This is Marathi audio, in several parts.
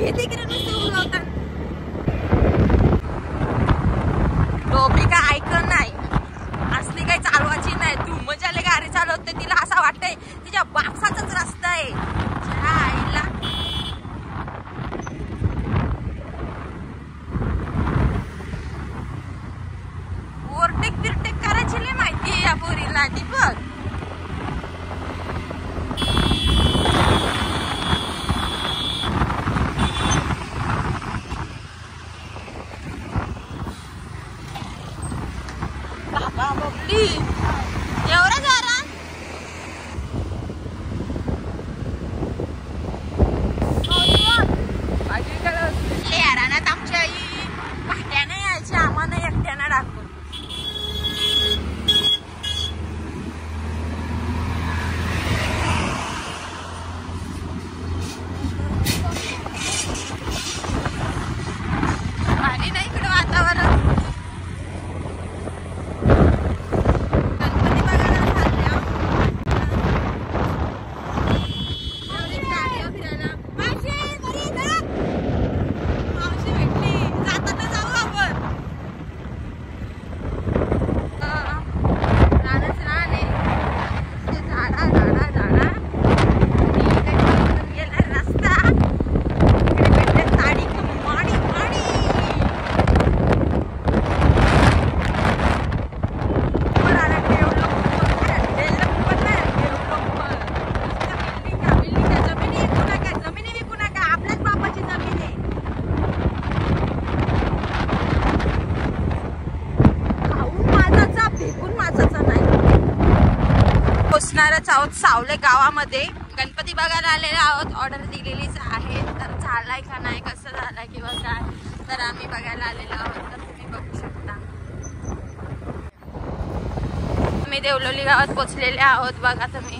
हे तिकडे नुसते उलवतात. डोबी काय ऐकत नाही, असली काही चालवायची नाही. तू मजाले गाडी चालवते, तिला असं वाटतंय तिच्या बापसाचाच रस्ता आहे. आईला ओव्हरटेक बिरटेक करायची नाही माहिती या पोरीला. दीपक बबली एवढा जरा रानात आमची आई भाट्याने यायची, आम्हाला एकट्यानं टाकून. भारी नाही इकडं वातावरण. पोचणारच आहोत सावले गावामध्ये. गणपती बघायला आलेले आहोत. ऑर्डर दिलेलीच आहे, तर झालाय का नाही, कसं झालाय किंवा काय, तर आम्ही बघायला आलेलो आहोत. तर तुम्ही बघू शकता. मी देवलोली गावात पोचलेले आहोत. बघा तुम्ही.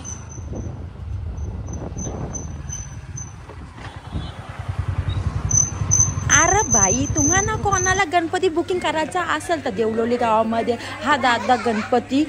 अरे बाई, तुम्हाला कोणाला गणपती बुकिंग करायचा असेल तर देवलोली गावामध्ये हा दादा गणपती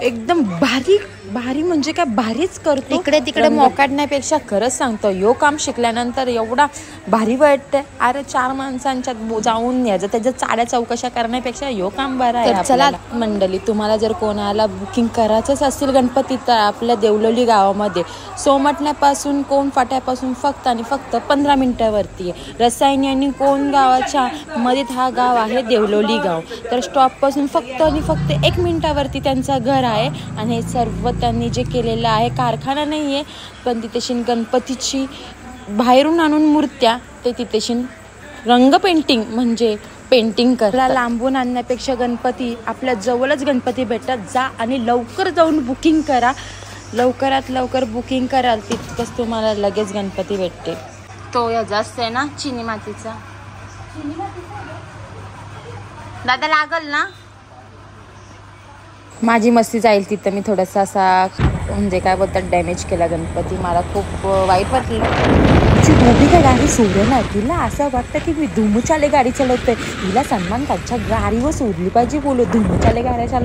एकदम भारी भारी म्हणजे काय भारीच करतो. इकडे तिकडे मोकाटण्यापेक्षा खरंच सांगतो, यो काम शिकल्यानंतर एवढा भारी वाटतं. अरे 4 माणसांच्यात जाऊन यायचं, त्याच्या चाड्या चौकशा करण्यापेक्षा यो काम बरं आहे. चला मंडळी, तुम्हाला जर कोणाला बुकिंग करायचंच असेल गणपती तर आपल्या देवलोली गावामध्ये सोमटण्यापासून कोण फाट्यापासून फक्त आणि फक्त 15 मिनिटावरती आहे. रसायनी आणि कोण गावाच्या मध्ये हा गाव आहे देवलोली गाव. तर स्टॉपपासून फक्त आणि फक्त 1 मिनिटावरती त्यांचं घर आहे. आणि हे सर्व त्यांनी जे केलेलं आहे, कारखाना नाही आहे पण तिथेशी गणपतीची बाहेरून आणून मूर्त्या ते तिथेशी रंग पेंटिंग म्हणजे पेंटिंग करा. लांबून आणण्यापेक्षा गणपती आपल्या जवळच गणपती भेटतात. जा आणि लवकर जाऊन बुकिंग करा. लवकरात लवकर बुकिंग कराल तितकंच तुम्हाला लगेच गणपती भेटते. तो या जास्त आहे ना चिनी मातीचा. दादा लागल ना. माझी मस्ती जाईल तिथं. मी थोडासा असा म्हणजे काय बोलतात डॅमेज केला गणपती. मला खूप वाईट वाटलं. तुझी धोबी काय गाडी सोडलं ना. तिला असं वाटतं की मी धुमचाले गाडी चालवतोय. तिला सन्मान त्यांच्या गाडीवर सोडली पाहिजे. बोलू धुमचाले गाड्या चालव.